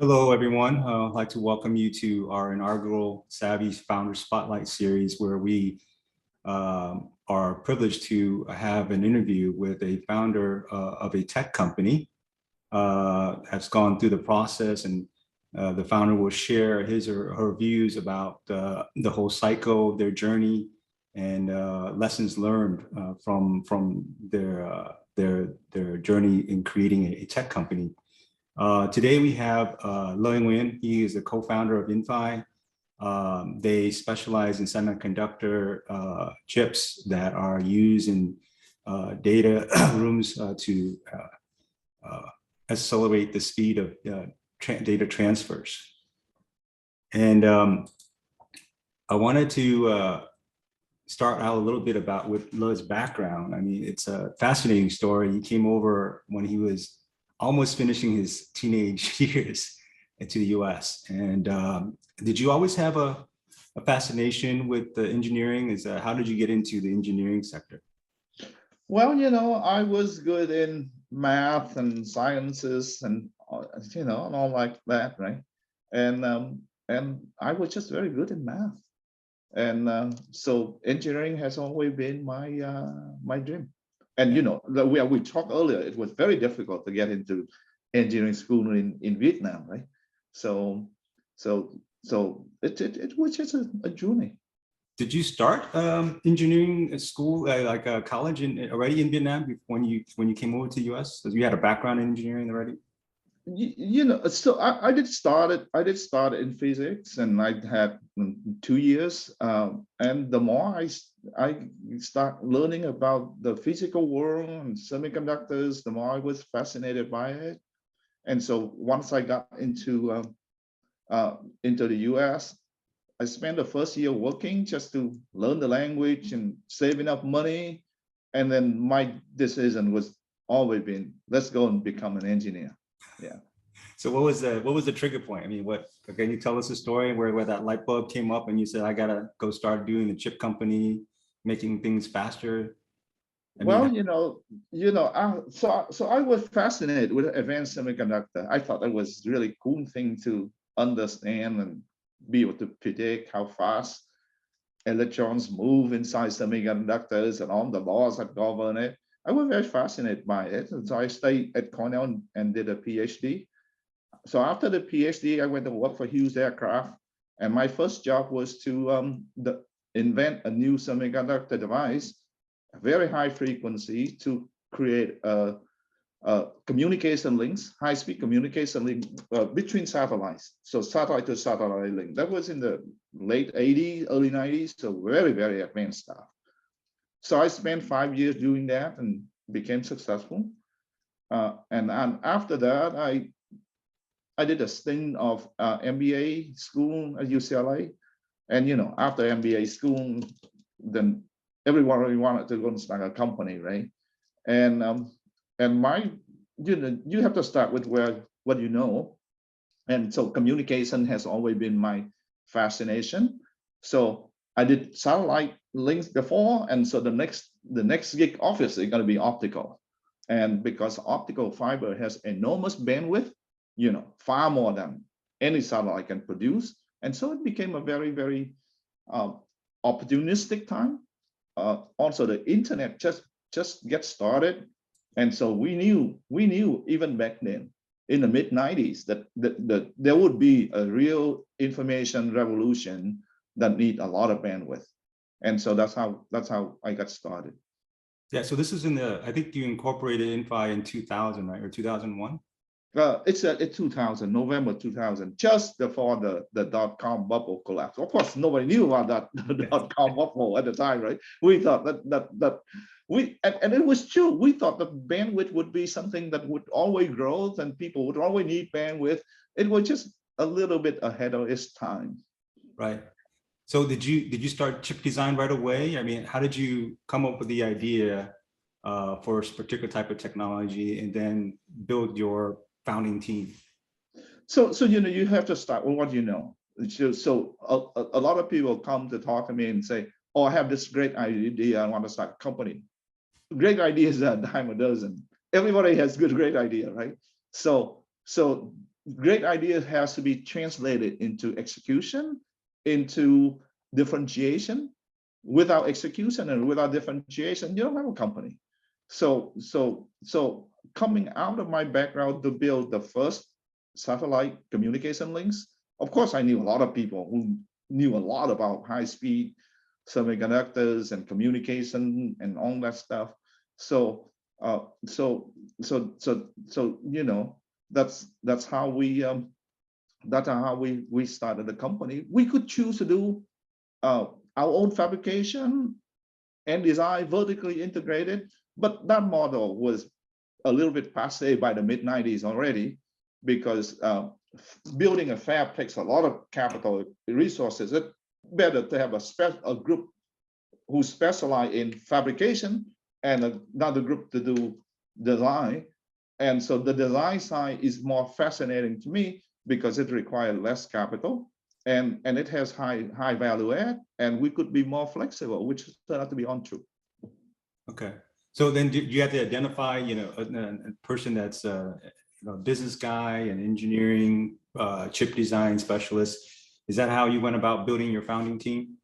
Hello, everyone. I'd like to welcome you to our inaugural Savvy Founder Spotlight series, where we are privileged to have an interview with a founder of a tech company that's gone through the process, and the founder will share his or her views about the whole cycle, their journey, and lessons learned from their journey in creating a tech company. Today we have Loi Nguyen. He is the co-founder of Inphi. They specialize in semiconductor chips that are used in data rooms to accelerate the speed of data transfers. And I wanted to start out a little bit about with Loi's background. I mean, it's a fascinating story. He came over when he was almost finishing his teenage years into the US. And did you always have a fascination with the engineering? How did you get into the engineering sector? Well, I was good in math and sciences and, and all like that, right? And I was just very good in math. And so engineering has always been my dream. And we talked earlier, it was very difficult to get into engineering school in Vietnam, right? So it was just a journey. Did you start engineering school, like college, already in Vietnam when you came over to the US? So you had a background in engineering already? So I did start in physics, and I had 2 years. And the more I start learning about the physical world and semiconductors, the more I was fascinated by it. And so once I got into the US, I spent the first year working just to learn the language and save enough money. And then my decision was always been, let's go and become an engineer. Yeah. So what was the trigger point? I mean, can you tell us a story where that light bulb came up and you said, I gotta go start doing the chip company, making things faster? Well, so I was fascinated with advanced semiconductor. I thought that was really cool thing to understand and be able to predict how fast electrons move inside semiconductors and all the laws that govern it. I was very fascinated by it. And so I stayed at Cornell and did a PhD. So after the PhD, I went to work for Hughes Aircraft. And my first job was to invent a new semiconductor device, a very high frequency, to create communication links, high-speed communication link between satellites. So satellite to satellite link. That was in the late 80s, early 90s, so very, very advanced stuff. So I spent 5 years doing that and became successful. And after that, I did a stint of MBA school at UCLA. And, after MBA school, then everyone really wanted to go and start a company, right? And you have to start with what you know. And so communication has always been my fascination. So I did satellite links before. And so the next gig obviously going to be optical. And because optical fiber has enormous bandwidth, far more than any satellite can produce. And so it became a very, very opportunistic time. Also, the internet just get started. And so we knew even back then in the mid 90s that there would be a real information revolution that need a lot of bandwidth. And so that's how I got started. Yeah, so this is I think you incorporated Inphi in 2000, right? Or 2001? It's 2000, November 2000, just before the dot-com bubble collapsed. Of course, nobody knew about that dot-com bubble at the time, right? We thought that and it was true. We thought the bandwidth would be something that would always grow and people would always need bandwidth. It was just a little bit ahead of its time. Right. So did you start chip design right away? I mean, how did you come up with the idea for a particular type of technology and then build your founding team? So you have to start with what you know. So a lot of people come to talk to me and say, oh, I have this great idea, I want to start a company. Great ideas are a dime a dozen. Everybody has great idea, right? So great ideas has to be translated into execution, into differentiation. Without execution and without differentiation, you don't have a company. So coming out of my background to build the first satellite communication links, of course, I knew a lot of people who knew a lot about high-speed semiconductors and communication and all that stuff. So you know, that's how we started the company. We could choose to do our own fabrication and design vertically integrated, but that model was a little bit passé by the mid-90s already, because building a fab takes a lot of capital resources. It's better to have a group who specialize in fabrication and another group to do design. And so the design side is more fascinating to me because it requires less capital and it has high value add, and we could be more flexible, which turned out to be untrue. Okay. So then do you have to identify, you know, a person that's a business guy, an engineering, chip design specialist? Is that how you went about building your founding team?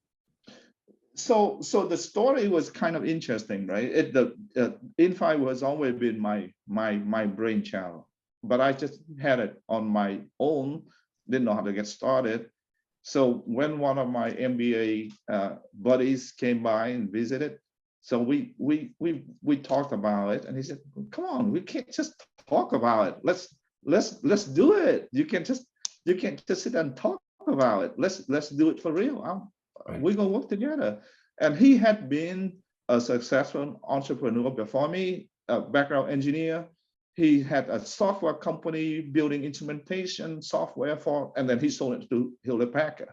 So the story was kind of interesting, right? Inphi was always been my brainchild, but I just had it on my own, didn't know how to get started. So when one of my MBA buddies came by and visited, so we talked about it, and he said, "Come on, we can't just talk about it. Let's do it. You can't just sit and talk about it. Let's do it for real. We're gonna work together." And he had been a successful entrepreneur before me, a background engineer. He had a software company building instrumentation software and then he sold it to Hewlett-Packard.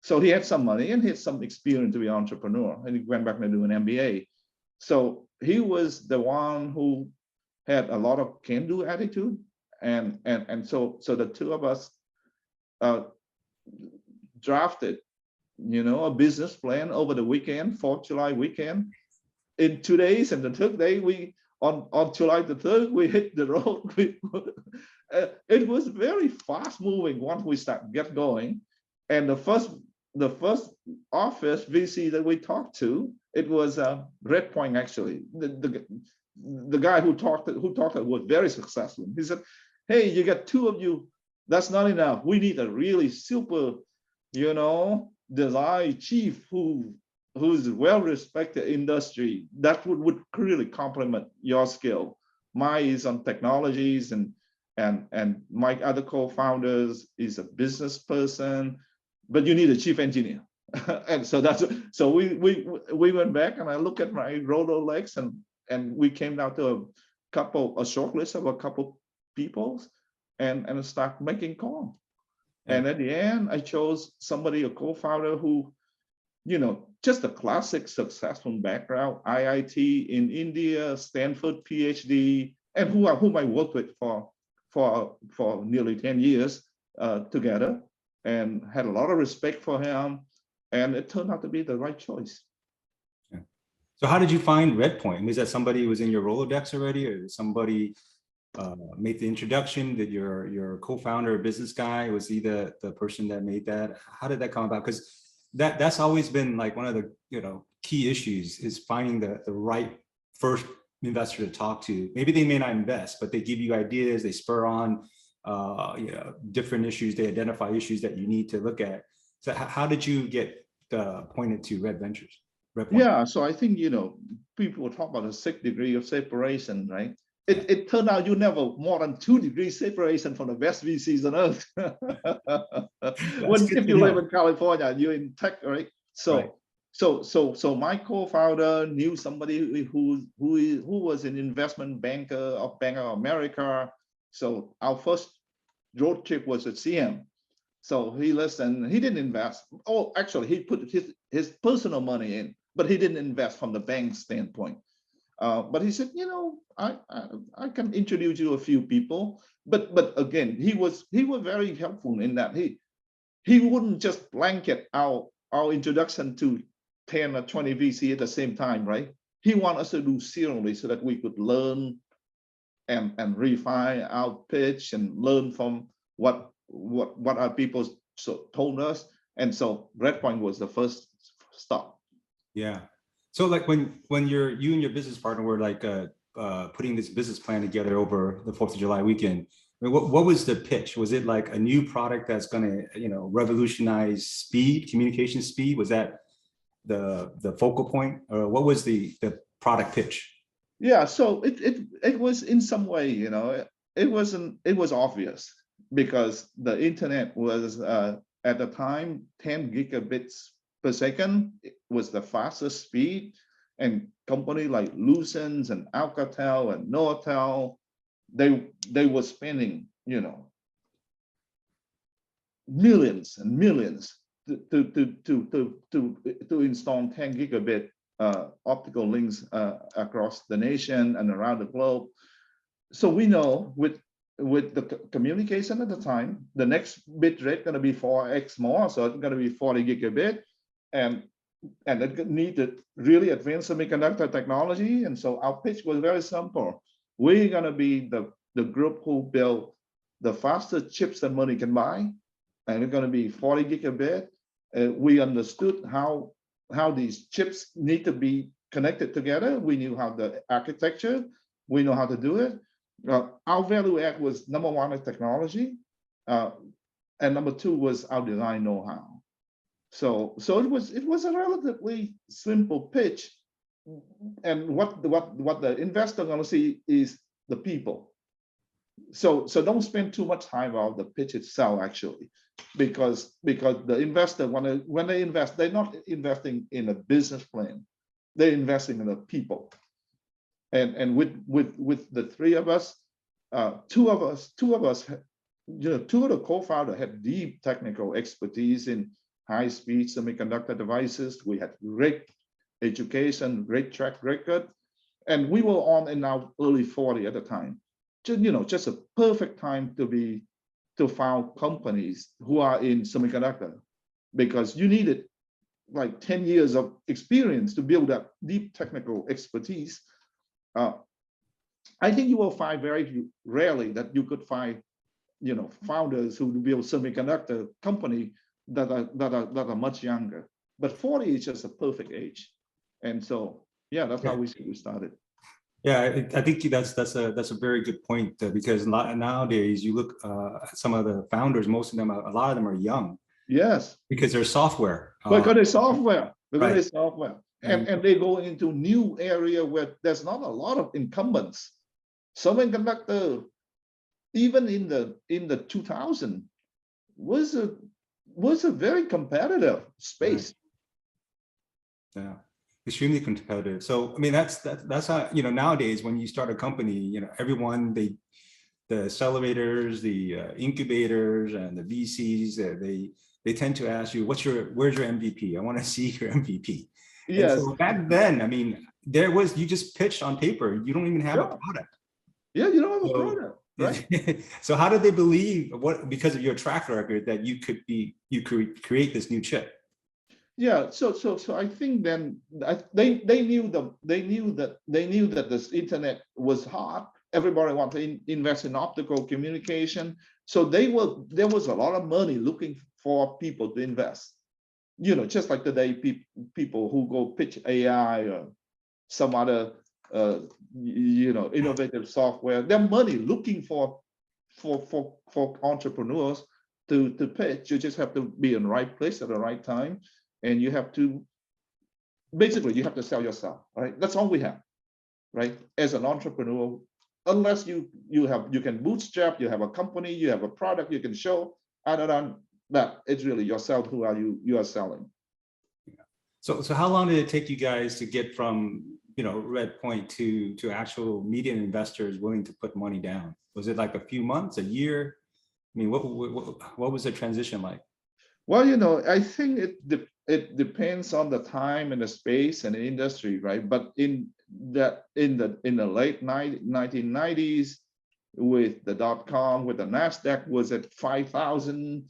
So he had some money and he had some experience to be an entrepreneur, and he went back and do an MBA. So he was the one who had a lot of can-do attitude, and so the two of us drafted, you know, a business plan over the weekend, 4th of July weekend. In 2 days, and the third day, on July the 3rd, we hit the road. It was very fast moving once we get going. And the first office VC that we talked to, it was Redpoint actually. The guy who talked was very successful. He said, "Hey, you got two of you. That's not enough. We need a really super, you know, design chief who's well-respected industry that would really complement your skill. Mine is on technologies, and my other co-founders is a business person, but you need a chief engineer." And so we went back, and I looked at my Rolodex, and we came down to a short list of a couple people, and start making call. Yeah. And at the end, I chose somebody, a co-founder who, you know, just a classic successful background, IIT in India, Stanford Ph.D., and whom I worked with for nearly 10 years together, and had a lot of respect for him, and it turned out to be the right choice. Yeah. So how did you find Redpoint? Was that somebody who was in your Rolodex already, or somebody made the introduction? Did your co-founder, business guy, was he the person that made that? How did that come about? Because that's always been like one of the, you know, key issues, is finding the right first investor to talk to. Maybe they may not invest, but they give you ideas, they spur on you know, different issues, they identify issues that you need to look at. So how did you get pointed to Red Ventures? Yeah, so I think, you know, people talk about a 6 degree of separation, right? It turned out you never more than 2 degrees separation from the best VCs on earth. If you live in California, you're in tech, right? So my co-founder knew somebody who was an investment banker of Bank of America. So our first road trip was at CM. So he listened. He didn't invest. Oh, actually, he put his personal money in, but he didn't invest from the bank standpoint. But he said, you know, I can introduce you a few people. But again, he was very helpful in that he wouldn't just blanket our introduction to 10 or 20 VC at the same time, right? He wanted us to do serially so that we could learn and refine our pitch and learn from what our people told us, and so Redpoint was the first stop. Yeah. So like when you and your business partner were like putting this business plan together over the 4th of July weekend, I mean, what was the pitch? Was it like a new product that's going to, revolutionize speed, communication speed? Was that the focal point, or what was the product pitch? Yeah, so it was in some way, it was obvious because the internet was at the time 10 gigabits per second. It was the fastest speed, and company like Lucent and Alcatel and Nortel, they were spending, millions and millions to install 10 gigabit optical links across the nation and around the globe. So we know with the communication at the time, the next bit rate going to be 4x more, so it's going to be 40 gigabit, and it needed really advanced semiconductor technology. And so our pitch was very simple: we're going to be the group who build the fastest chips that money can buy, and it's going to be 40 gigabit. We understood how these chips need to be connected together. We knew how the architecture, we know how to do it. Our value add was number one is technology, and number two was our design know-how. So it was a relatively simple pitch, and what the investor gonna see is the people. So don't spend too much time on the pitch itself, actually, because the investor, when they invest, they're not investing in a business plan, they're investing in the people. And with the three of us, two of us, two of the co-founders had deep technical expertise in high-speed semiconductor devices. We had great education, great track record, and we were on in our early 40 at the time. Just a perfect time to found companies who are in semiconductor, because you needed like 10 years of experience to build up deep technical expertise. I think you will find very rarely that you could find, founders who build semiconductor company that are much younger. But 40 is just a perfect age, and so yeah, that's how we started. Yeah, I think that's a very good point, because nowadays you look at some of the founders, most of them, a lot of them are young. Yes, because they're software. Because they're software. Because right. they're software. And they go into new area where there's not a lot of incumbents. Semiconductor, even in the 2000, was a very competitive space. Right. Yeah, extremely competitive. So I mean, that's how, nowadays when you start a company, everyone, the accelerators, the incubators, and the VCs, they tend to ask you, where's your MVP? I want to see your MVP. Yes. And so back then, I mean, you just pitched on paper. You don't even have a product. Yeah, you don't have a product, right? So how did they believe, because of your track record, that you could create this new chip? Yeah, so I think then they knew that this internet was hot. Everybody wanted to invest in optical communication. So there was a lot of money looking for people to invest. Just like today, people who go pitch AI or some other innovative software, they're money looking for entrepreneurs to pitch. You just have to be in the right place at the right time, and you have to sell yourself, right? That's all we have, right? As an entrepreneur, unless you can bootstrap, you have a company, you have a product you can show. Other than that, it's really yourself who you are selling. Yeah. So how long did it take you guys to get from Redpoint to actual median investors willing to put money down? Was it like a few months, a year? I mean, what was the transition like? Well, I think it depends on the time and the space and the industry, right? But in the late 1990s, with the .com, with the NASDAQ was at 5,000,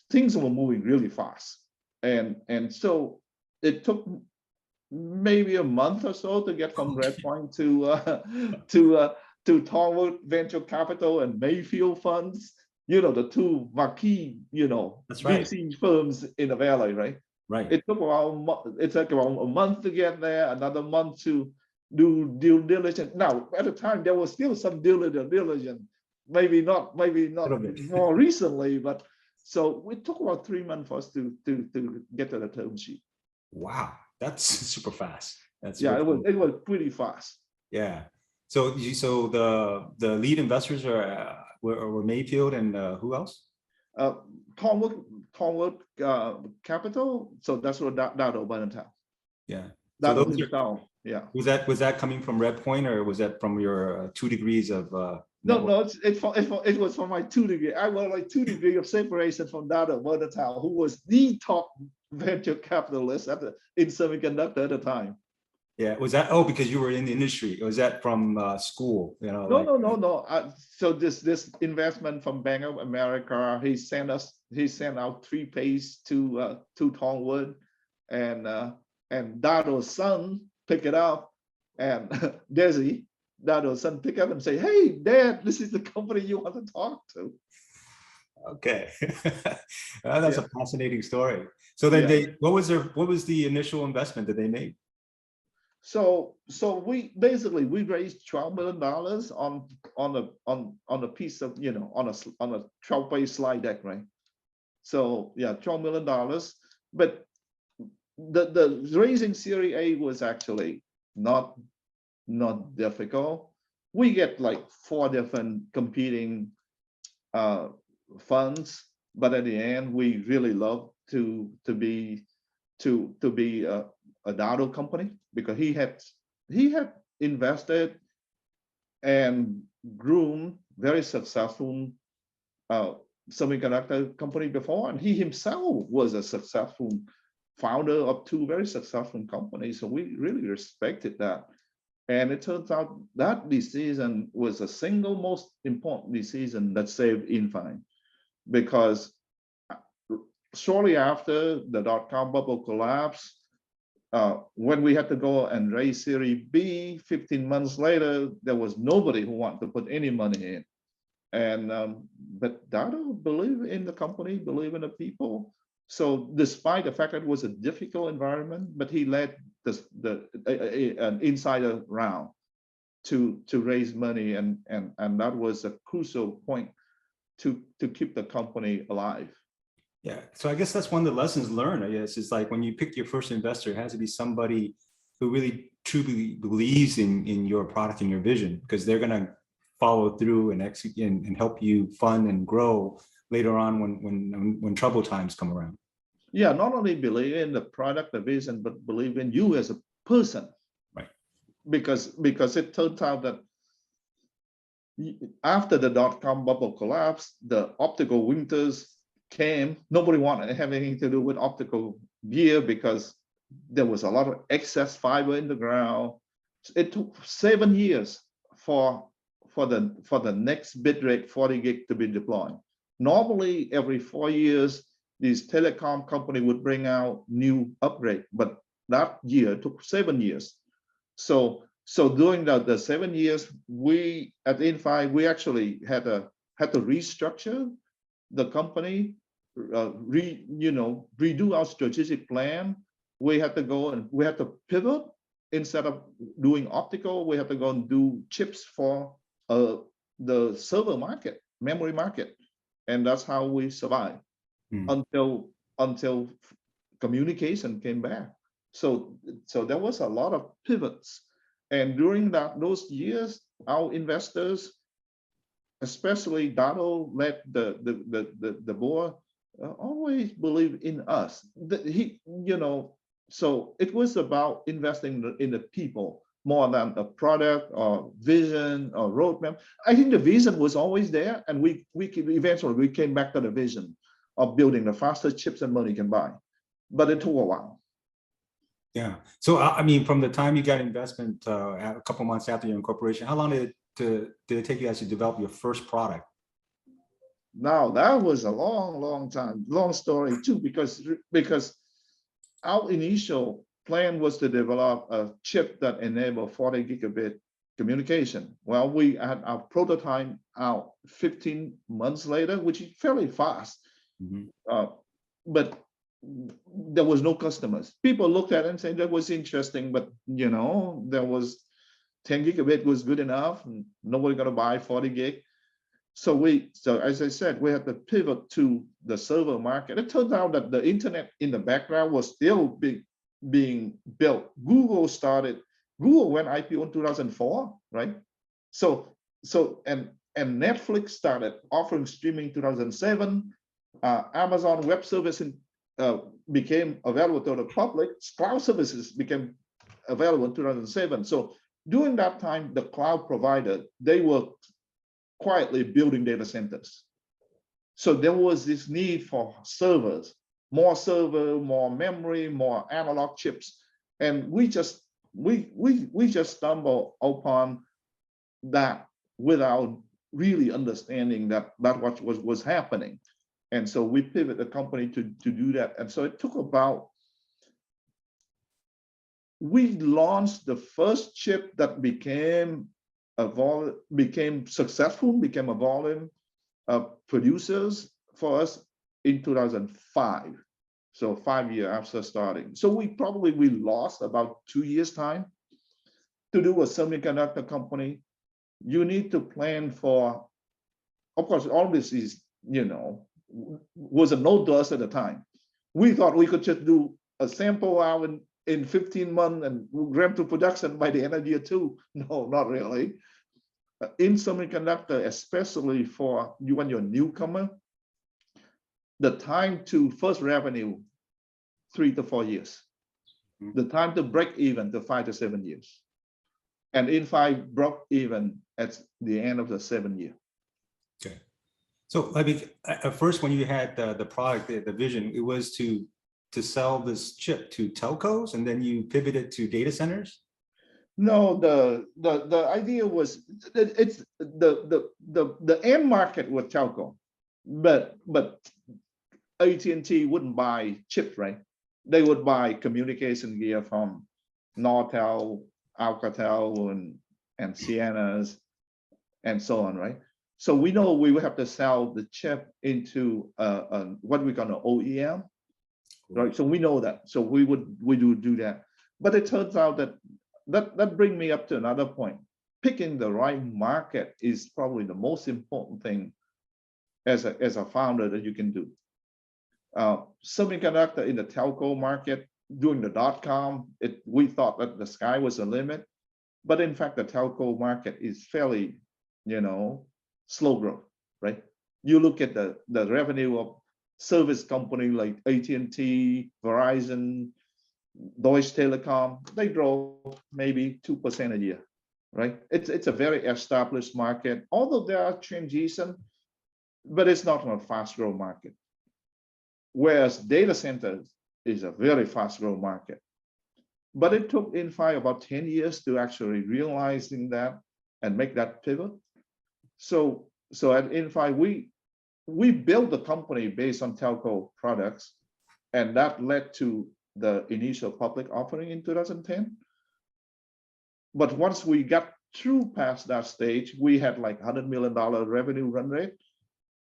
things were moving really fast, and so it took maybe a month or so to get from Redpoint to Tallwood Venture Capital and Mayfield funds. the two marquee, That's right. VC firms in the valley, right? Right. It took around a month to get there, another month to do due diligence. Now, at the time, there was still some due diligence, maybe not Little bit. more recently, but so it took about 3 months for us to get to the term sheet. Wow, that's super fast. That's Yeah, super it was pretty fast. Yeah. So the lead investors were Mayfield and who else? Thornwood Capital. So that's what Dado by the time. Yeah. So Dado those himself. Yeah. was that coming from Red Point, or was that from your 2 degrees of No, it was from my 2 degree. I was like 2 degree of separation from Dado Bonatow, who was the top venture capitalist in semiconductor at the time. Yeah, was that because you were in the industry? Or was that from school? No. So this investment from Bank of America, he sent out 3 pays to Thornwood, and Dado's son picked it up, and Desi, Dado's son, pick up and say, "Hey, Dad, this is the company you want to talk to." Okay, that's Yeah. a fascinating story. So then Yeah. what was the initial investment that they made? So we raised $12 million on a piece of, on a 12-page slide deck, right? So yeah, $12 million. But the raising Series A was actually not difficult. We get like 4 different competing funds, but at the end, we really love to be a Dado company, because he had invested and groomed very successful semiconductor company before, and he himself was a successful founder of 2 very successful companies. So we really respected that. And it turns out that decision was the single most important decision that saved Inphi, because shortly after the dot-com bubble collapsed, when we had to go and raise Series B, 15 months later, there was nobody who wanted to put any money in. And but Dado believed in the company, believed in the people. So despite the fact that it was a difficult environment, but he led an insider round to raise money, and that was a crucial point to keep the company alive. Yeah, so I guess that's one of the lessons learned. I guess is like when you pick your first investor, it has to be somebody who really truly believes in your product and your vision, because they're going to follow through and execute and help you fund and grow later on when trouble times come around. Yeah, not only believe in the product, the vision, but believe in you as a person. Right. Because it turns out that after the dot-com bubble collapsed, the optical winters came. Nobody wanted to have anything to do with optical gear because there was a lot of excess fiber in the ground. It took 7 years for the next bitrate 40 gig to be deployed. Normally, every 4 years, these telecom company would bring out new upgrade, but that year took 7 years. So during the 7 years, we at Inphi, we actually had to restructure the company, redo our strategic plan. We had to go and we had to pivot. Instead of doing optical, we had to go and do chips for the server market, memory market, and that's how we survived until communication came back. So there was a lot of pivots, and during those years, our investors, especially Dado led the board, always believed in us. So it was about investing in the people more than a product or vision or roadmap. I think the vision was always there, and we eventually came back to the vision of building the fastest chips that money can buy, but it took a while. Yeah. So I mean, from the time you got investment, a couple months after your incorporation, how long did it take you guys to develop your first product? Now that was a long time, long story too, because our initial plan was to develop a chip that enabled 40 gigabit communication. Well, we had our prototype out 15 months later, which is fairly fast. But there was no customers. People looked at it and said that was interesting, but there was 10 gigabit was good enough. And nobody gonna buy 40 gig. So as I said, we had to pivot to the server market. It turns out that the internet in the background was still being built. Google went IPO in 2004, right? And Netflix started offering streaming in 2007. Amazon Web Services became available to the public. Cloud services became available in 2007. So during that time, the cloud provider, they were quietly building data centers. So there was this need for servers, more server, more memory, more analog chips. And we just stumbled upon that without really understanding that what was happening. And so we pivoted the company to do that. And so it took we launched the first chip that became a volume producers for us in 2005. So 5 years after starting. So we lost about 2 years time. To do a semiconductor company, you need to plan for, of course, all this is, was a no to us at the time. We thought we could just do a sample out in 15 months and ramp to production by the end of year 2. No, not really. In semiconductor, especially for you when you're a newcomer, the time to first revenue, 3 to 4 years. The time to break even to 5 to 7 years. And Inphi broke even at the end of the 7th year. Okay. So I mean, at first when you had the product, the vision, it was to sell this chip to telcos, and then you pivoted to data centers? No, the idea was it's the end market was telco, but AT&T wouldn't buy chips, right? They would buy communication gear from Nortel, Alcatel, and Ciena's, and so on, right? So we know we would have to sell the chip into what we call an OEM, right? So we know that. So we would do that. But it turns out that brings me up to another point. Picking the right market is probably the most important thing as a founder that you can do. Semiconductor in the telco market during the .com, we thought that the sky was the limit, but in fact the telco market is fairly, slow growth, right? You look at the revenue of service company like AT&T, Verizon, Deutsche Telekom, they grow maybe 2% a year, right? It's a very established market, although there are transitions, but it's not a fast growth market. Whereas data centers is a very fast growth market. But it took Inphi about 10 years to actually realizing that and make that pivot. So at Inphi, we built the company based on telco products, and that led to the initial public offering in 2010. But once we got through past that stage, we had like $100 million revenue run rate,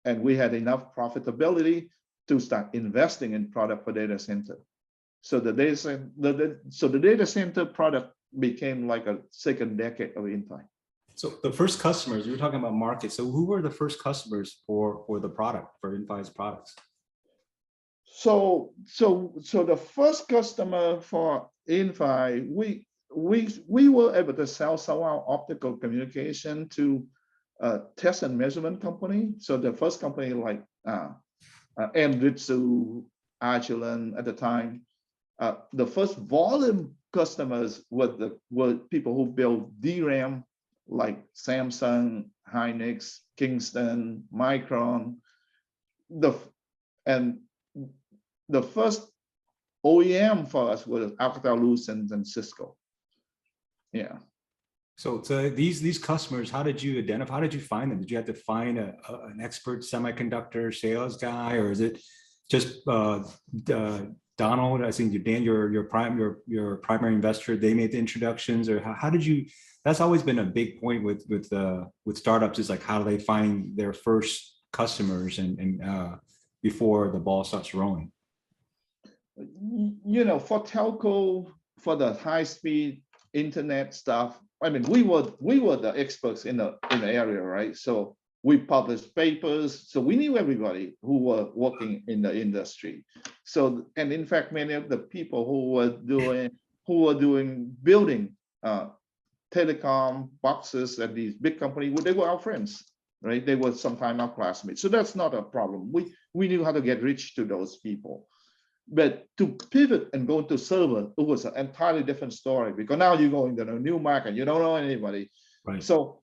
and we had enough profitability to start investing in product for data center. So the data center product became like a second decade of Inphi. So the first customers, you were talking about market. So who were the first customers for the product, for Inphi's products? So the first customer for Inphi, we were able to sell some of our optical communication to a test and measurement company. So the first company like Enritsu, Agilent at the time. The first volume customers were people who build DRAM like Samsung, Hynix, Kingston, Micron. The first OEM for us was Alcatel-Lucent and Cisco. Yeah. So these customers, how did you identify? How did you find them? Did you have to find an expert semiconductor sales guy, or is it just Donald? I think Dan, your primary investor, they made the introductions, or how did you? that's always been a big point with startups, is like, how do they find their first customers and before the ball starts rolling? You know, for telco, for the high-speed internet stuff, I mean, we were the experts in the area, right? So we published papers, so we knew everybody who were working in the industry. So, and in fact, many of the people who were building telecom boxes at these big companies, they were our friends, right? They were sometimes our classmates. So that's not a problem. We knew how to get rich to those people. But to pivot and go into server, it was an entirely different story, because now you go into a new market, you don't know anybody. Right. So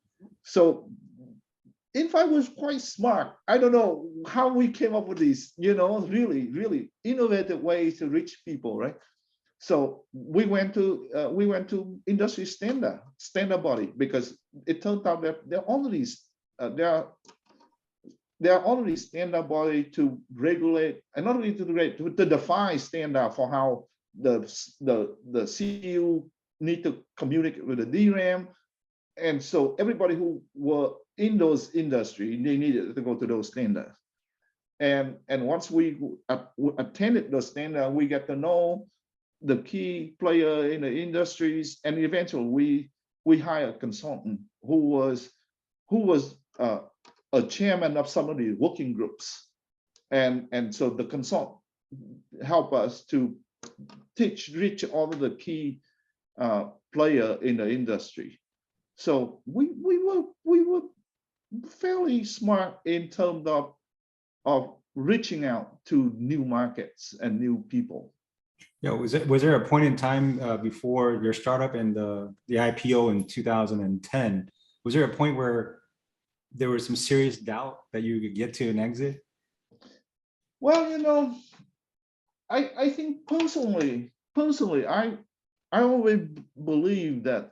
Inphi was quite smart. I don't know how we came up with these, really, really innovative ways to reach people, right? So we went to industry standard body, because it turned out that there are already standard body to regulate, and not only to regulate, to define standard for how the CU need to communicate with the DRAM. And so everybody who were in those industry, they needed to go to those standards. And once we attended those standards, we get to know the key player in the industries, and eventually we hired a consultant who was a chairman of some of the working groups, and so the consultant helped us to reach all of the key player in the industry. So we were fairly smart in terms of reaching out to new markets and new people. Yeah, was there a point in time before your startup and the IPO in 2010? Was there a point where there was some serious doubt that you could get to an exit? Well, I think personally, I always believe that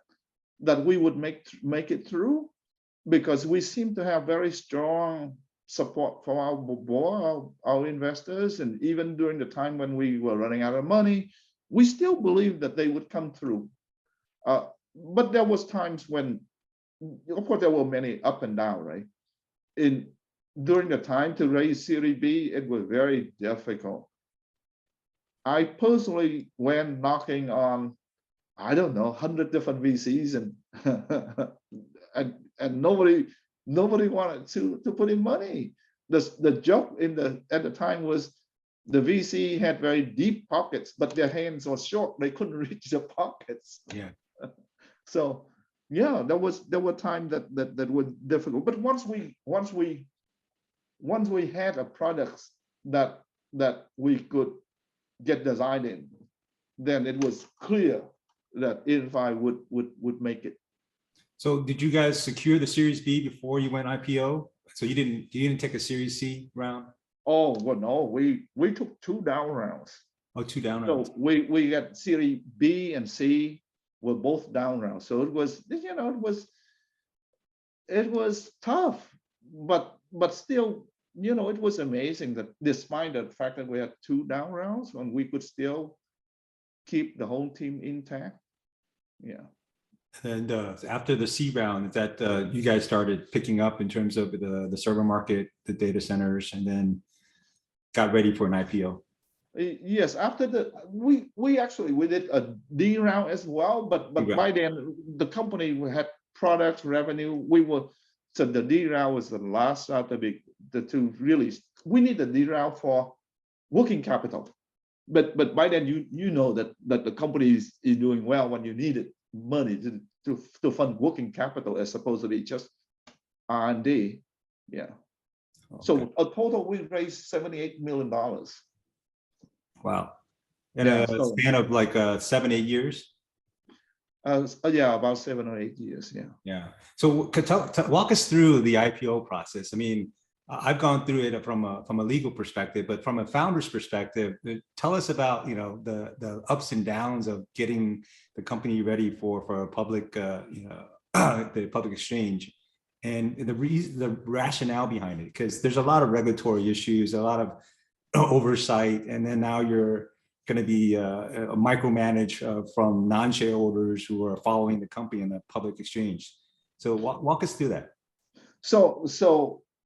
we would make it through, because we seem to have very strong support from our board, our investors, and even during the time when we were running out of money, we still believed that they would come through. But there was times when, of course, there were many up and down, right? During the time to raise Series B, it was very difficult. I personally went knocking on, I don't know, 100 different VCs, and nobody wanted to put in money. The joke at the time was the VC had very deep pockets, but their hands were short. They couldn't reach the pockets. Yeah. So yeah, there were times that were difficult. But once we had a product that we could get designed in, then it was clear that Inphi would make it. So did you guys secure the Series B before you went IPO? So you didn't take a Series C round? Oh, well, no, we took 2 down rounds. Oh, 2 down rounds. So we got Series B and C were both down rounds. So it was tough, but still, it was amazing that despite the fact that we had 2 down rounds, and we could still keep the whole team intact. Yeah. And after the C round, that you guys started picking up in terms of the server market, the data centers, and then got ready for an IPO. Yes, after we did a D round as well, but by then the company had product revenue. So the D round was the last after the 2 really. We need the D round for working capital, but by then you know that the company is doing well when you needed money to fund working capital as opposed to be just R&D. Yeah. Okay. So a total we raised $78 million. Wow. In a span of like 7-8 years? Yeah, about 7 or 8 years. Yeah. Yeah. So walk us through the IPO process. I mean, I've gone through it from a legal perspective, but from a founder's perspective, tell us about the ups and downs of getting the company ready for a public the public exchange, and the rationale behind it, because there's a lot of regulatory issues, a lot of oversight, and then now you're going to be micromanaged from non-shareholders who are following the company in the public exchange. So walk us through that. So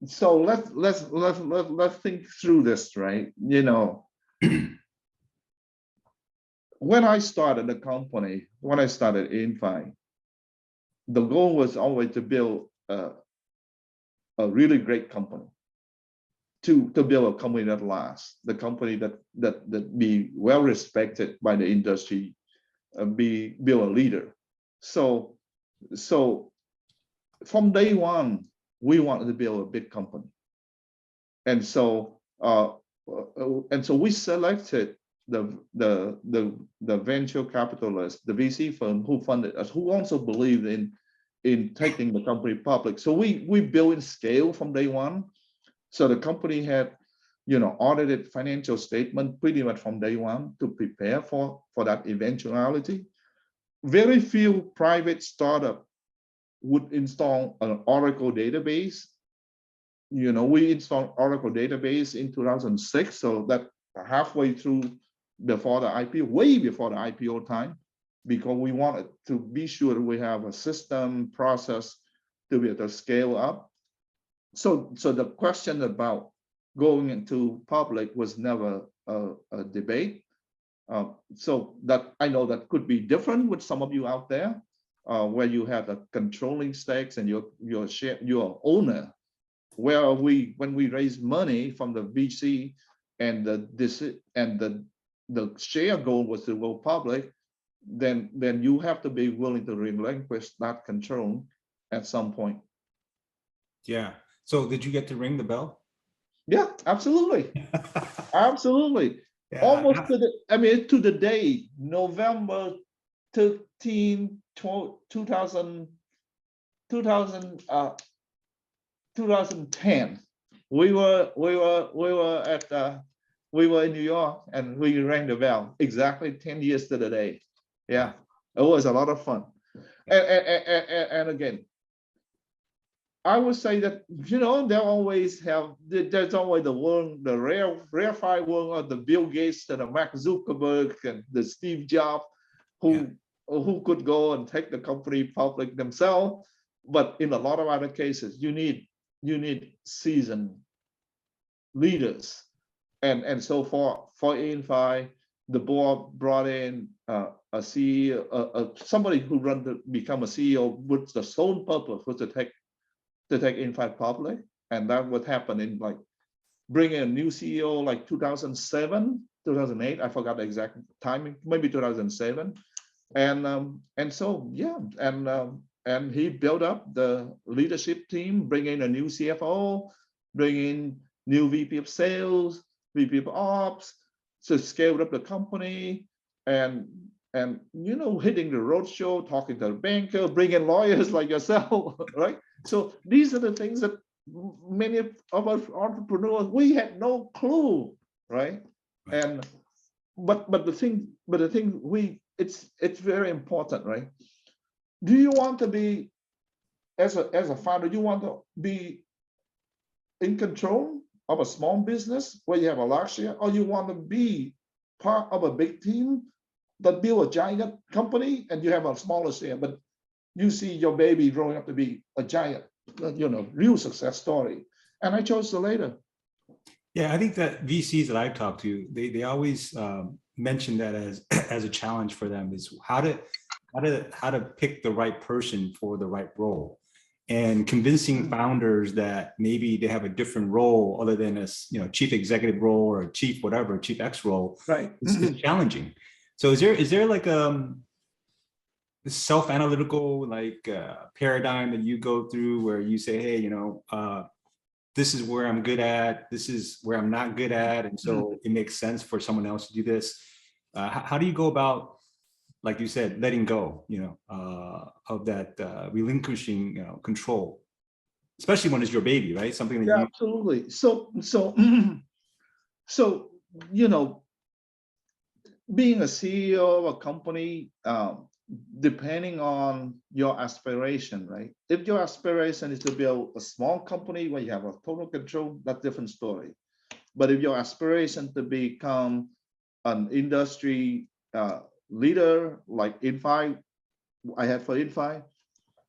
let's think through this, right? You know, when I started the company, when I started Inphi, the goal was always to build a really great company, to build a company that lasts, the company that be well respected by the industry, build a leader. So from day one, we wanted to build a big company, and so we selected the venture capitalist, the VC firm who funded us, who also believed in taking the company public. So we built in scale from day one. So the company had, you know, audited financial statement pretty much from day one to prepare for that eventuality. Very few private startup would install an Oracle database. You know, we installed Oracle database in 2006, so that halfway through before the IPO, way before the IPO time, because we wanted to be sure that we have a system process to be able to scale up. So the question about going into public was never a debate. So that I know that could be different with some of you out there, where you have a controlling stakes and your owner. Where when we raise money from the VC and the share goal was to go public, then you have to be willing to relinquish that control at some point. Yeah. So did you get to ring the bell? Yeah, absolutely. Absolutely. Yeah. Almost to the day, November 13, 2010. We were in New York and we rang the bell exactly 10 years to the day. Yeah, it was a lot of fun. And again, I would say that, you know, there's always the rarefied one of the Bill Gates and the Mark Zuckerberg and the Steve Jobs who could go and take the company public themselves. But in a lot of other cases, you need seasoned leaders. And so for Inphi, the board brought in a CEO, somebody who become a CEO with the sole purpose was to take Inphi public. And that would happen in like bringing a new CEO like 2007, 2008, I forgot the exact timing, maybe 2007. And so, yeah, and he built up the leadership team, bring in a new CFO, bring in new VP of sales, VP of ops, so scaled up the company, and you know, hitting the roadshow, talking to the banker, bringing lawyers like yourself, right? So these are the things that many of us entrepreneurs, we had no clue, right? And but the thing it's very important, right? Do you want to be, as a founder, you want to be in control of a small business where you have a large share, or you want to be part of a big team that build a giant company and you have a smaller share, but you see your baby growing up to be a giant, you know, real success story? And I chose the later. Yeah, I think that VCs that I've talked to, they always mention that as a challenge for them is how to pick the right person for the right role, and convincing founders that maybe they have a different role other than a, you know, chief executive role or chief whatever, chief X role. Right. It's challenging. So is there like self-analytical like paradigm that you go through where you say, hey, you know, this is where I'm good at, this is where I'm not good at, and so it makes sense for someone else to do this? How do you go about, like you said, letting go, you know, of that relinquishing, you know, control, especially when it's your baby, right? Something that yeah, absolutely. So you know, being a CEO of a company, depending on your aspiration, right? If your aspiration is to build a small company where you have a total control, that's a different story. But if your aspiration to become an industry leader like Inphi, I had for Inphi,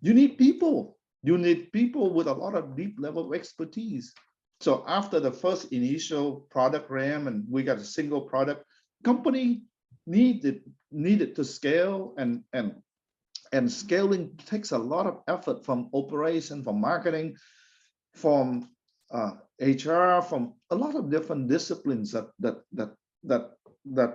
you need people. You need people with a lot of deep level of expertise. So after the first initial product RAM and we got a single product, company needed to scale, and scaling takes a lot of effort from operation, from marketing, from HR, from a lot of different disciplines that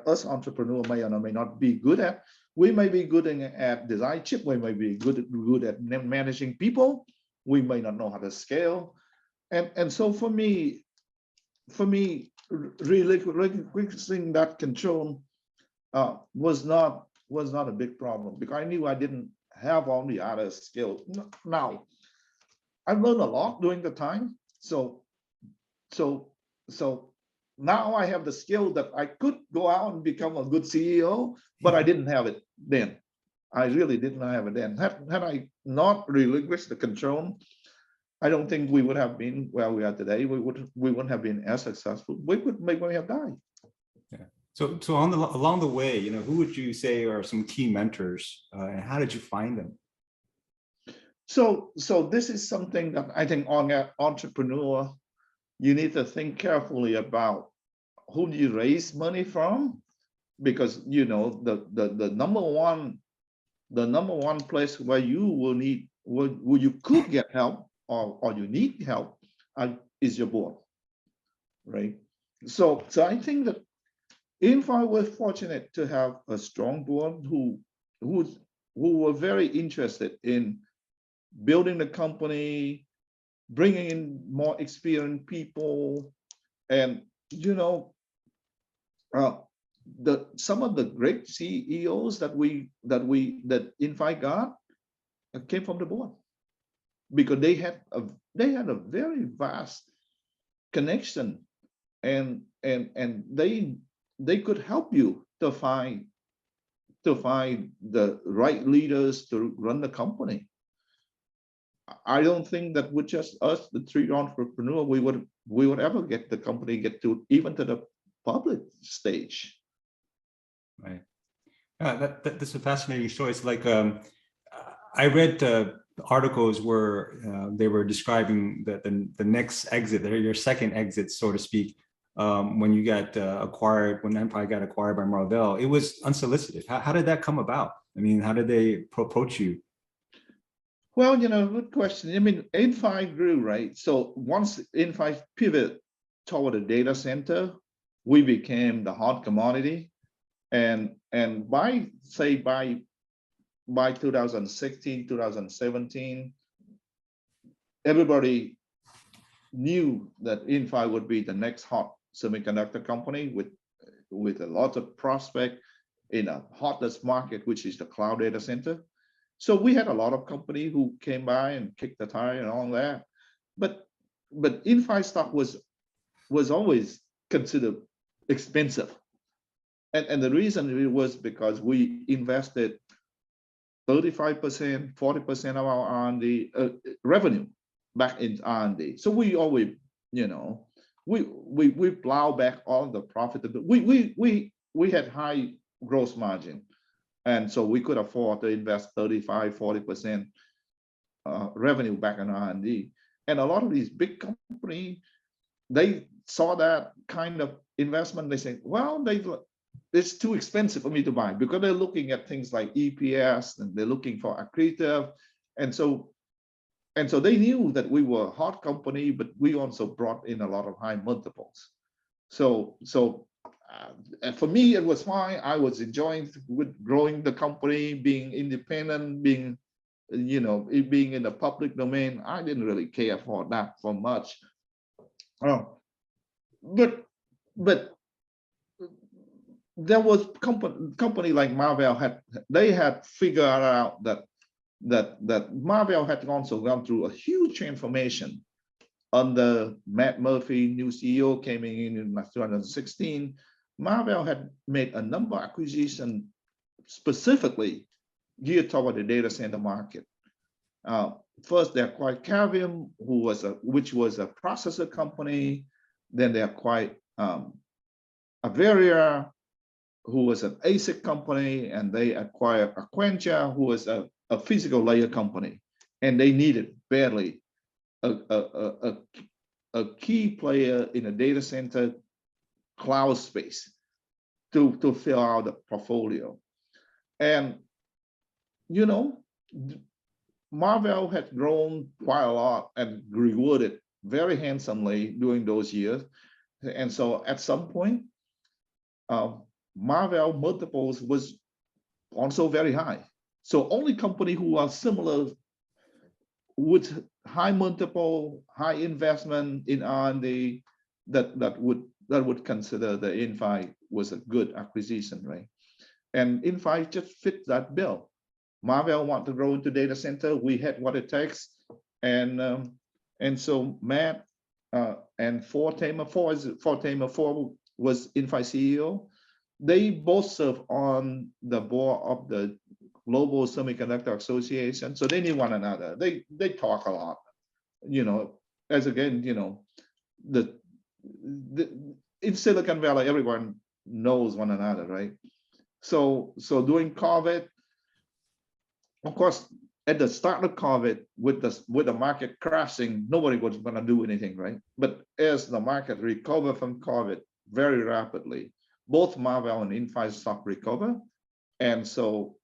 us entrepreneurs may or may not be good at. We may be good at design chip. We may be good at managing people. We may not know how to scale. And so for me, relinquishing that control was not a big problem, because I knew I didn't have all the other skills. Now, I've learned a lot during the time. So now I have the skill that I could go out and become a good CEO, but I didn't have it then. I really didn't have it then. Had I not relinquished the control, I don't think we would have been where we are today. We wouldn't have been as successful. We may have died. Yeah. So along the way, who would you say are some key mentors, and how did you find them? So this is something that I think on an entrepreneur, you need to think carefully about who do you raise money from, because the number one place where you will need, where you could get help or you need help is your board, right? So I think that Inphi was fortunate to have a strong board who were very interested in building the company, bringing in more experienced people, and some of the great CEOs that Inphi got came from the board, because they had a very vast connection, and they could help you to find the right leaders to run the company. I don't think that with just us, the three entrepreneurs, we would ever get the company even to the public stage. Right. That's a fascinating story. It's like I read articles where they were describing the next exit, your second exit, so to speak, when you got acquired, when Inphi got acquired by Marvell. It was unsolicited. How did that come about? I mean, how did they approach you? Well, good question. I mean, Inphi grew, right? So once Inphi pivoted toward the data center, we became the hot commodity. And by 2016, 2017, everybody knew that Inphi would be the next hot semiconductor company with a lot of prospect in a hottest market, which is the cloud data center. So we had a lot of company who came by and kicked the tire and all that, but Inphi stock was always considered expensive, and the reason it was because we invested 35%, 40% of our R&D revenue back in R&D. So we always, we plow back all the profit. We had high gross margin. And so we could afford to invest 35, 40% revenue back in R&D. And a lot of these big companies, they saw that kind of investment. They say, well, it's too expensive for me to buy, because they're looking at things like EPS and they're looking for accretive. And so they knew that we were a hot company, but we also brought in a lot of high multiples. So for me, it was fine. I was enjoying growing the company, being independent, being in the public domain. I didn't really care for that for much. But there was company like Marvell had figured out that Marvell had also gone through a huge transformation under Matt Murphy, new CEO, came in 2016. Marvell had made a number of acquisitions specifically geared toward the data center market. First, they acquired Cavium, which was a processor company. Then they acquired Averia, who was an ASIC company, and they acquired Aquentia, who was a physical layer company, and they needed badly a key player in a data center cloud space to fill out the portfolio. And you know, Marvell had grown quite a lot and rewarded very handsomely during those years. And so at some point, Marvell multiples was also very high. So only company who are similar with high multiple, high investment in R&D that would consider the Inphi was a good acquisition, right? And Inphi just fit that bill. Marvell want to grow into data center. We had what it takes, and so Matt and Ford Tamer was Inphi CEO. They both serve on the board of the Global Semiconductor Association, so they knew one another. They talk a lot, you know. As again, you know, in Silicon Valley, everyone knows one another, right? So during COVID, of course, at the start of COVID, with the market crashing, nobody was going to do anything, right? But as the market recovered from COVID very rapidly, both Marvell and Inphi stock recover, and so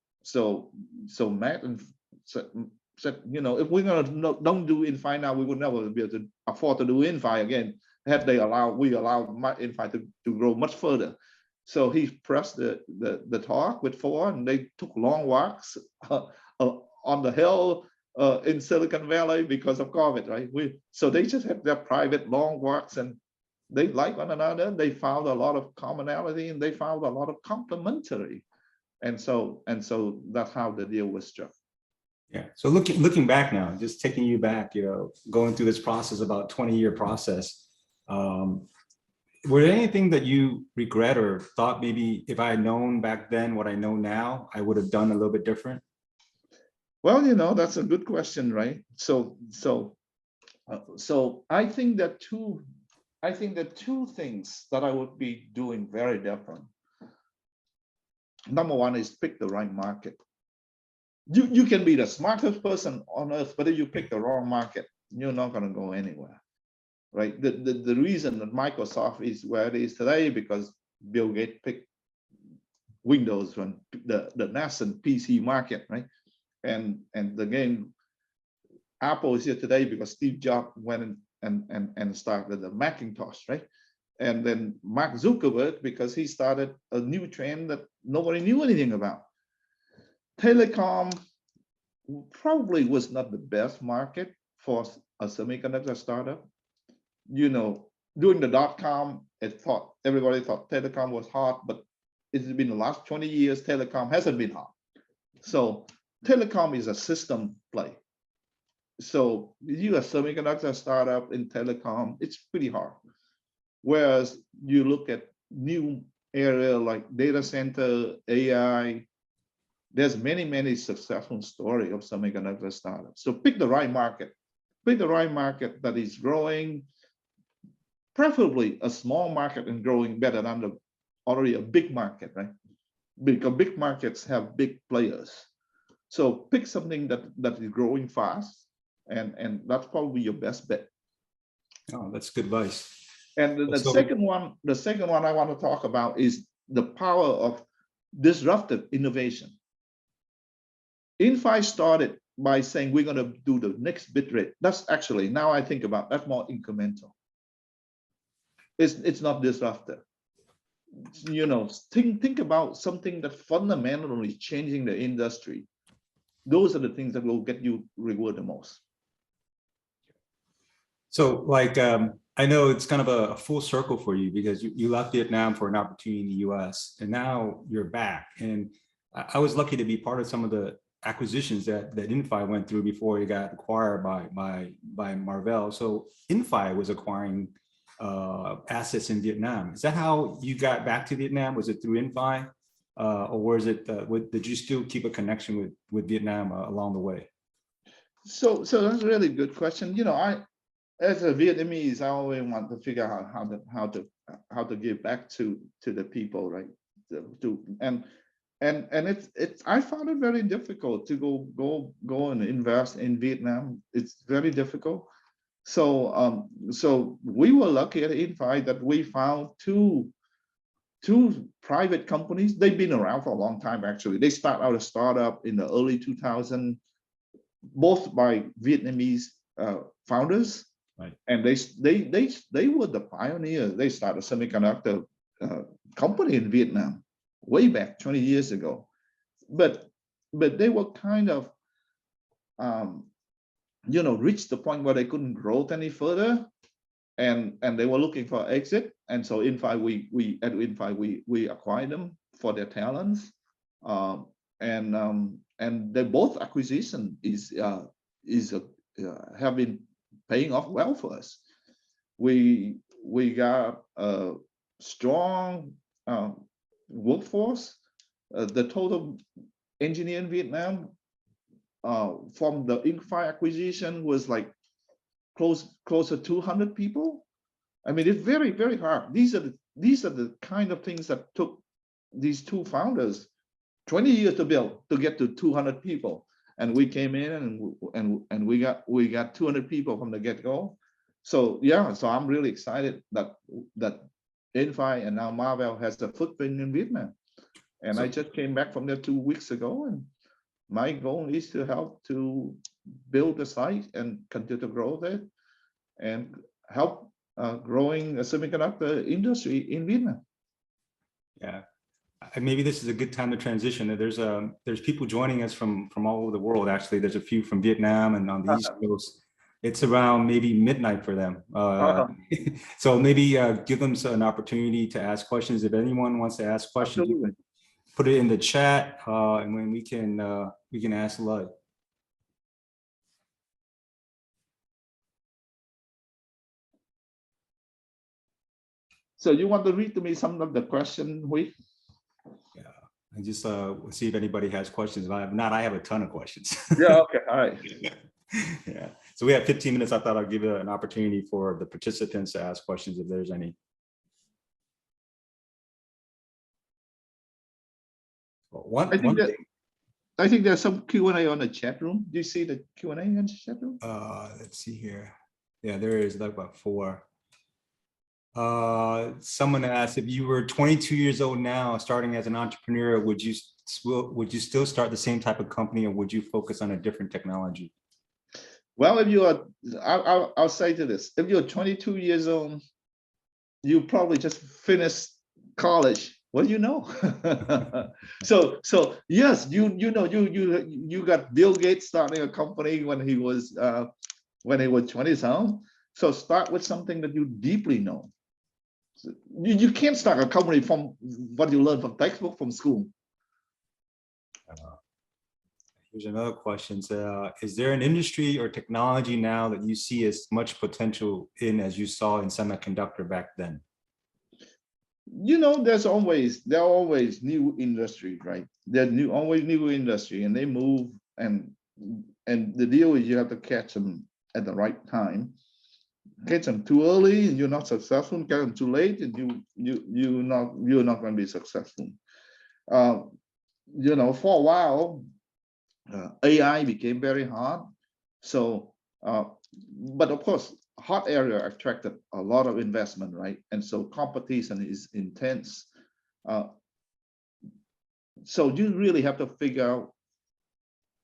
Matt said, you know, if we're gonna don't do Inphi now, we would never be able to afford to do Inphi again. Had we allowed Inphi to grow much further. So he pressed the talk with Ford, and they took long walks on the hill in Silicon Valley because of COVID, right? So they just had their private long walks, and they like one another. They found a lot of commonality, and they found a lot of complementary, and so that's how the deal was struck. Yeah. So looking back now, just taking you back, you know, going through this process, about 20-year process. Were there anything that you regret or thought maybe if I had known back then what I know now, I would have done a little bit different? Well, you know, that's a good question, right? So I think that two things that I would be doing very different. Number one is pick the right market. You can be the smartest person on earth, but if you pick the wrong market, you're not going to go anywhere, right? The reason that Microsoft is where it is today because Bill Gates picked Windows from the nascent PC market, right? And again, Apple is here today because Steve Jobs went and started the Macintosh, right? And then Mark Zuckerberg because he started a new trend that nobody knew anything about. Telecom probably was not the best market for a semiconductor startup. You know, during the dot-com, everybody thought telecom was hot, but it's been the last 20 years, telecom hasn't been hot. So telecom is a system play. So you a semiconductor startup in telecom, it's pretty hard. Whereas you look at new area like data center, AI, there's many successful stories of semiconductor startups. So pick the right market. Pick the right market that is growing, preferably a small market and growing better than already a big market, right? Because big markets have big players. So pick something that is growing fast, and that's probably your best bet. Oh, that's good advice. And the second one I want to talk about is the power of disruptive innovation. Inphi started by saying we're going to do the next bit rate. That's actually, now I think about, that's more incremental. It's not disruptive. You know, think about something that fundamentally changing the industry. Those are the things that will get you rewarded the most. So like, I know it's kind of a full circle for you because you left Vietnam for an opportunity in the US and now you're back. And I was lucky to be part of some of the acquisitions that Inphi went through before it got acquired by Marvell. So Inphi was acquiring assets in Vietnam. Is that how you got back to Vietnam? Was it through Inphi? Or was it, did you still keep a connection with Vietnam along the way? So that's a really good question. You know, as a Vietnamese, I always want to figure out how to give back to the people, right? and it's I found it very difficult to go and invest in Vietnam. It's very difficult. So so we were lucky at Inphi that we found two private companies. They've been around for a long time, actually. They started out a startup in the early 2000s, both by Vietnamese founders. Right. And they were the pioneers. They started a semiconductor company in Vietnam way back 20 years ago. But they were kind of reached the point where they couldn't grow any further, and they were looking for exit. And so Inphi, we acquired them for their talents, and they both acquisition have been paying off well for us. We got a strong workforce. The total engineer in Vietnam from the Inphi acquisition was like closer to 200 people. I mean, it's very, very hard. These are the kind of things that took these two founders 20 years to build, to get to 200 people. And we came in and we got 200 people from the get-go. So yeah, so I'm really excited that Inphi and now Marvell has a footprint in Vietnam. And I just came back from there 2 weeks ago, and my goal is to help to build the site and continue to grow it and help growing a semiconductor industry in Vietnam. Yeah, maybe this is a good time to transition. There's people joining us from all over the world. Actually, there's a few from Vietnam and on the East Coast. It's around maybe midnight for them. So maybe give them an opportunity to ask questions. If anyone wants to ask questions, you can put it in the chat, and when we can ask Loi. So you want to read to me some of the questions, Huy? Yeah, and just see if anybody has questions. If not, I have a ton of questions. Yeah, okay, all right. Yeah, so we have 15 minutes. I thought I'd give an opportunity for the participants to ask questions if there's any. I think there's some Q&A on the chat room. Do you see the Q&A in the chat room? Let's see here. Yeah, there is like about 4. Someone asked, if you were 22 years old now, starting as an entrepreneur, would you still start the same type of company, or would you focus on a different technology? Well, if you are, I'll say to this: if you're 22 years old, you probably just finished college. What do you know? So yes, you got Bill Gates starting a company when he was 20 something. So start with something that you deeply know. You can't start a company from what you learn from textbook, from school. Here's another question. Is there an industry or technology now that you see as much potential in as you saw in semiconductor back then? There are always new industries, right? There's always new industry, and they move, and the deal is you have to catch them at the right time. Catch them too early and you're not successful. Catch them too late and you're not going to be successful. For a while, AI became very hard. So, but of course, hot area attracted a lot of investment, right? And so competition is intense. So you really have to figure out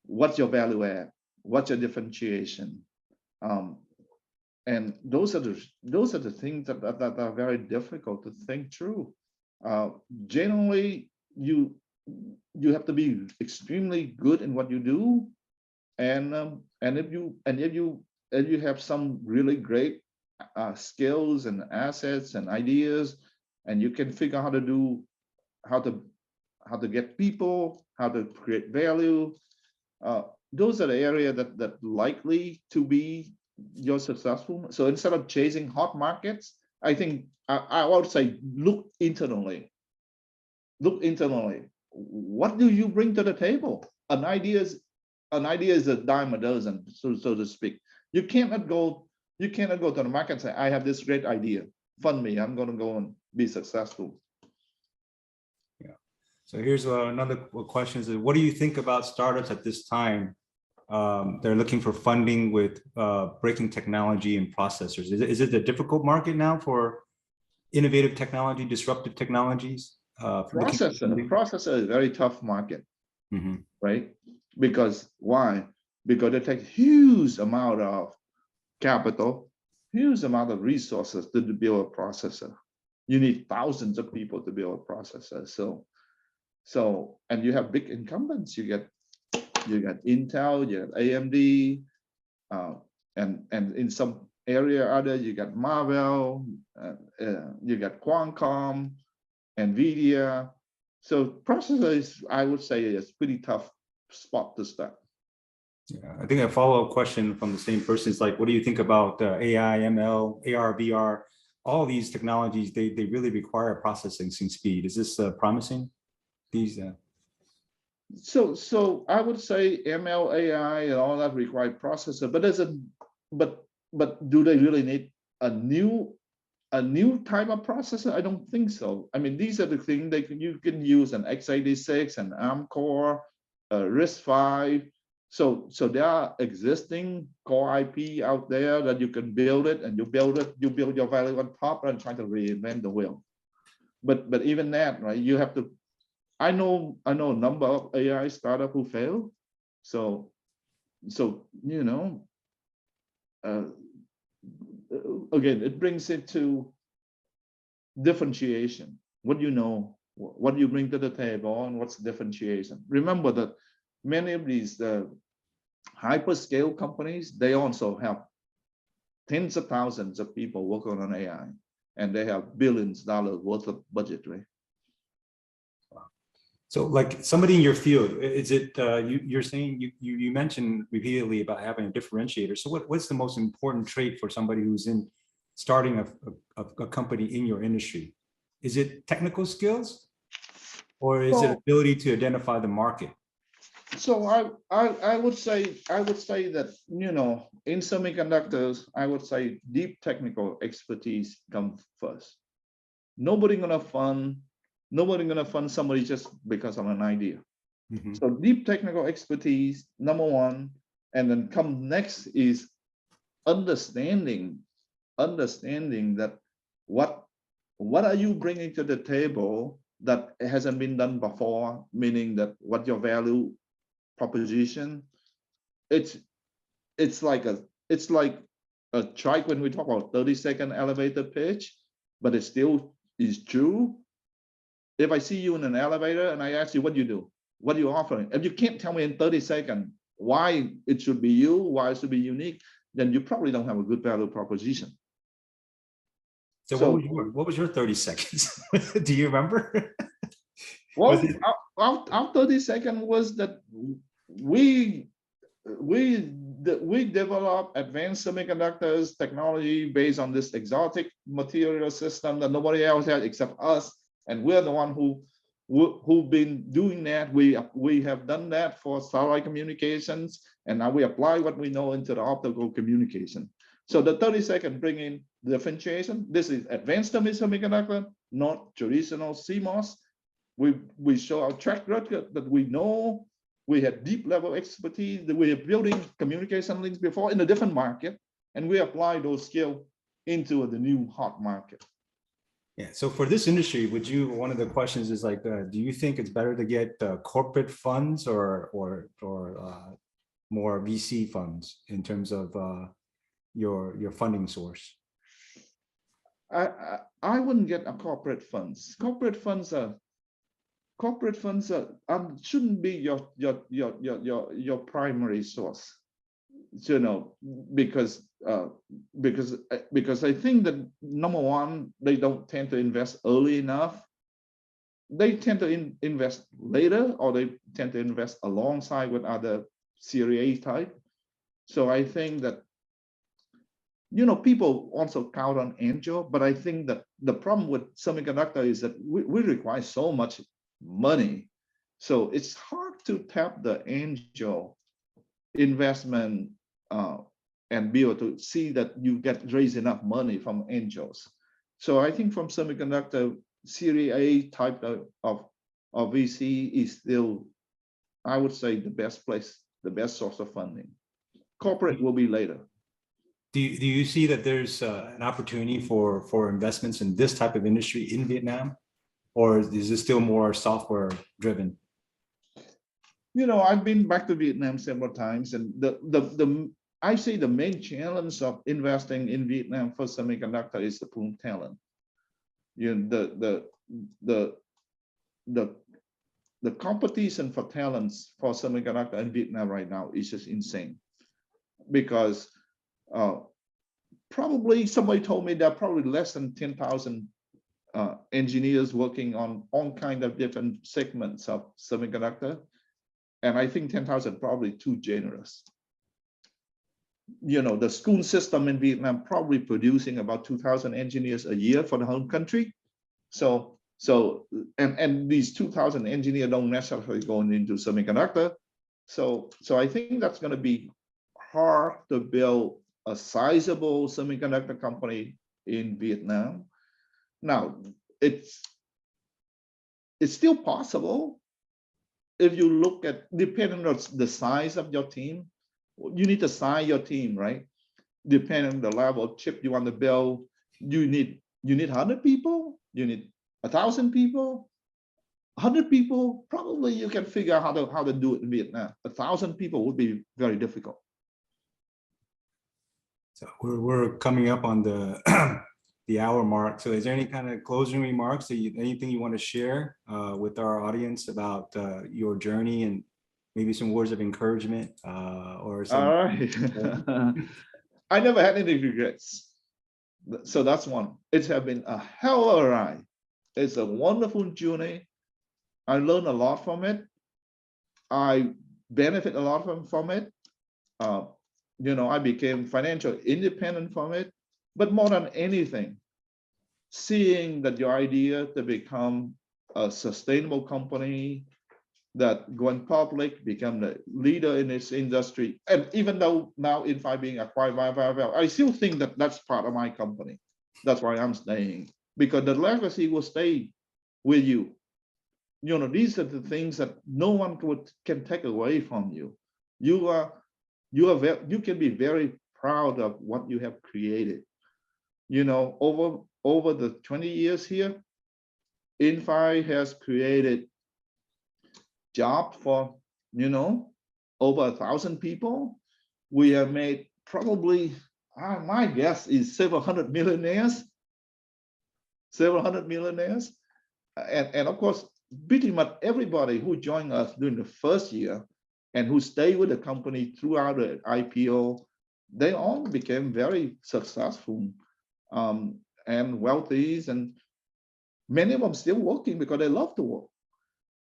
what's your value add, what's your differentiation. And those are the things that are very difficult to think through. Generally, you have to be extremely good in what you do, and if you have some really great skills and assets and ideas, and you can figure out how to get people, how to create value. Those are the areas that likely to be you're successful. So instead of chasing hot markets, I think I would say look internally. Look internally. What do you bring to the table? An idea is a dime a dozen, so to speak. You cannot go to the market and say, I have this great idea. Fund me. I'm going to go and be successful. Yeah. So here's another question: is what do you think about startups at this time? They're looking for funding with breaking technology and processors. Is it a difficult market now for innovative technology, disruptive technologies? Processor is a very tough market, right? Because why? Because it takes huge amount of capital, huge amount of resources to build a processor. You need thousands of people to build a processor. So, and you have big incumbents. You get Intel, you have AMD, and in some area or other, you got Marvell, you got Qualcomm, NVIDIA. So processor is, I would say, is pretty tough spot to start. Yeah, I think a follow-up question from the same person is like, what do you think about AI, ML, AR, VR? All these technologies, they really require processing speed. Is this promising? These So I would say ML, AI, and all that require processor, but do they really need a new type of processor? I don't think so. I mean, these are the things you can use an x86, an ARM core, RISC-V. So there are existing core IP out there that you can build it, and you build your value on top and try to reinvent the wheel. But even that, right? You have to. I know a number of AI startups who fail. So you know, again, it brings it to differentiation. What do you know? What do you bring to the table, and what's differentiation? Remember that many of these hyperscale companies, they also have tens of thousands of people working on AI, and they have billions of dollars worth of budget, right? So like somebody in your field, is it you're saying you mentioned repeatedly about having a differentiator. So what's the most important trait for somebody who's in starting a company in your industry? Is it technical skills, or is it ability to identify the market? So I would say that, you know, in semiconductors, I would say deep technical expertise comes first. Nobody's gonna fund somebody just because of an idea. So deep technical expertise, number one, and then come next is understanding that what are you bringing to the table that hasn't been done before, meaning that what your value proposition. It's like a trike when we talk about 30-second elevator pitch, but it still is true. If I see you in an elevator and I ask you what do you do, what are you offering, if you can't tell me in 30 seconds why it should be you, why it should be unique, then you probably don't have a good value proposition. So what was your 30 seconds? Do you remember? Well, our 30 seconds was that we develop advanced semiconductors technology based on this exotic material system that nobody else had except us, and we're the one who've been doing that. We have done that for satellite communications, and now we apply what we know into the optical communication. So the 30-second bring in differentiation. This is advanced semiconductor, not traditional CMOS. We show our track record that we know. We had deep level expertise, that we are building communication links before in a different market, and we apply those skills into the new hot market. Yeah, so for this industry, one of the questions is like, do you think it's better to get corporate funds or more VC funds in terms of your funding source? I wouldn't get a corporate funds. Corporate funds shouldn't be your primary source, you know, because I think that number one, they don't tend to invest early enough. They tend to invest later, or they tend to invest alongside with other Series A type. So I think that, you know, people also count on angel, but I think that the problem with semiconductor is that we require so much money, so it's hard to tap the angel investment and be able to see that you raise enough money from angels. So I think from semiconductor Series A type of or VC is still, I would say, the best place, the best source of funding. Corporate will be later. Do you see that there's an opportunity for investments in this type of industry in Vietnam, or is it still more software driven? You know, I've been back to Vietnam several times, and I say the main challenge of investing in Vietnam for semiconductor is the pool talent. You know, the competition for talents for semiconductor in Vietnam right now is just insane, because probably somebody told me there are probably less than 10,000 engineers working on all kind of different segments of semiconductor. And I think 10,000 probably too generous. You know, the school system in Vietnam probably producing about 2,000 engineers a year for the whole country. And these 2,000 engineers don't necessarily going into semiconductor. So I think that's going to be hard to build a sizable semiconductor company in Vietnam. Now, it's still possible. If you look at, depending on the size of your team, you need to size your team, right? Depending on the level of chip you want to build, you need 100 people, you need 1,000 people, 100 people. Probably you can figure out how to do it in Vietnam. 1,000 people would be very difficult. So we're coming up on the the hour mark. So is there any kind of closing remarks, anything you want to share with our audience about your journey, and maybe some words of encouragement or some... All right. I never had any regrets. So that's one. It has been a hell of a ride. It's a wonderful journey. I learned a lot from it. I benefit a lot from it. You know, I became financially independent from it. But more than anything, seeing that your idea to become a sustainable company that going public, become the leader in its industry. And even though now Inphi being acquired by Marvell, I still think that that's part of my company. That's why I'm staying, because the legacy will stay with you. You know, these are the things that no one can take away from you. You can be very proud of what you have created. You know, over the 20 years here, Inphi has created jobs for, you know, over 1,000 people. We have made probably, my guess is several hundred millionaires. And of course, pretty much everybody who joined us during the first year and who stayed with the company throughout the IPO, they all became very successful and wealthy, and many of them still working because they love to work.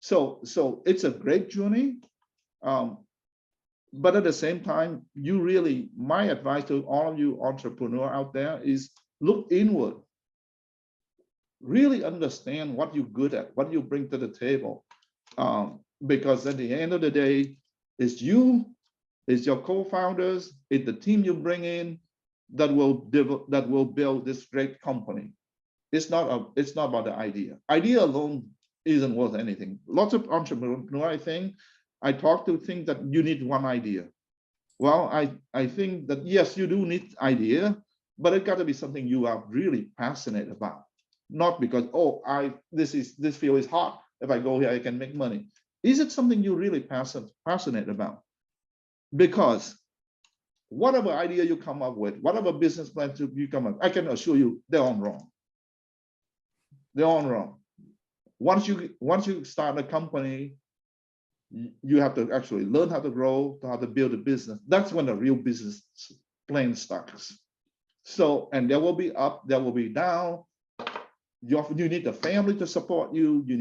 So it's a great journey. But at the same time, my advice to all of you entrepreneurs out there is look inward. Really understand what you're good at, what you bring to the table. Because at the end of the day, it's you, it's your co-founders, it's the team you bring in that will build this great company. It's not about the idea. Idea alone isn't worth anything. Lots of entrepreneurs, I think, I talk to think that you need one idea. Well, I think that yes, you do need idea, but it got to be something you are really passionate about. Not because, oh, this field is hot. If I go here, I can make money. Is it something you're really passionate about? Because whatever idea you come up with, whatever business plan you come up, I can assure you they're all wrong. They're all wrong. Once you start a company, you have to actually learn how to grow, how to build a business. That's when the real business plan starts. So, and there will be up, there will be down. You need the family to support you. You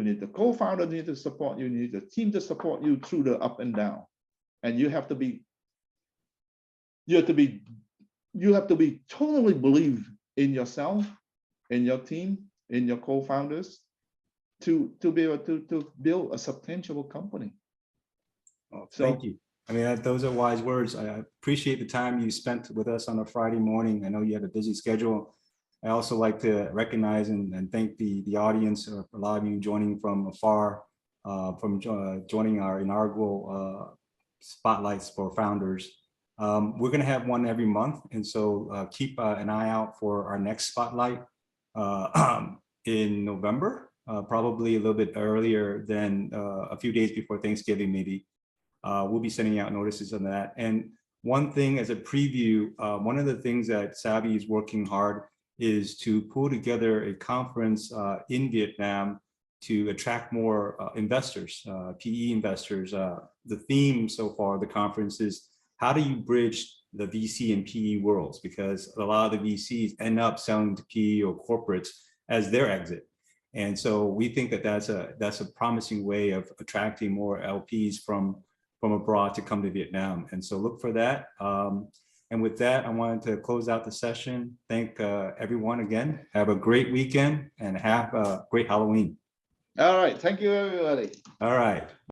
need the co-founder to support you. You need the team to support you through the up and down. And you have to be totally believe in yourself, in your team, in your co-founders, to be able to build a substantial company. Oh, thank you. I mean, those are wise words. I appreciate the time you spent with us on a Friday morning. I know you have a busy schedule. I also like to recognize and thank the audience, a lot of you joining from afar, joining our inaugural spotlights for founders. We're going to have one every month, and so keep an eye out for our next spotlight in November, probably a little bit earlier than a few days before Thanksgiving, maybe. We'll be sending out notices on that. And one thing as a preview, one of the things that Savvy is working hard is to pull together a conference in Vietnam to attract more investors, PE investors. The theme so far of the conference is how do you bridge the VC and PE worlds? Because a lot of the VCs end up selling to PE or corporates as their exit. And so we think that that's a promising way of attracting more LPs from abroad to come to Vietnam. And so look for that. And with that, I wanted to close out the session. Thank everyone again. Have a great weekend and have a great Halloween. All right. Thank you, everybody. All right.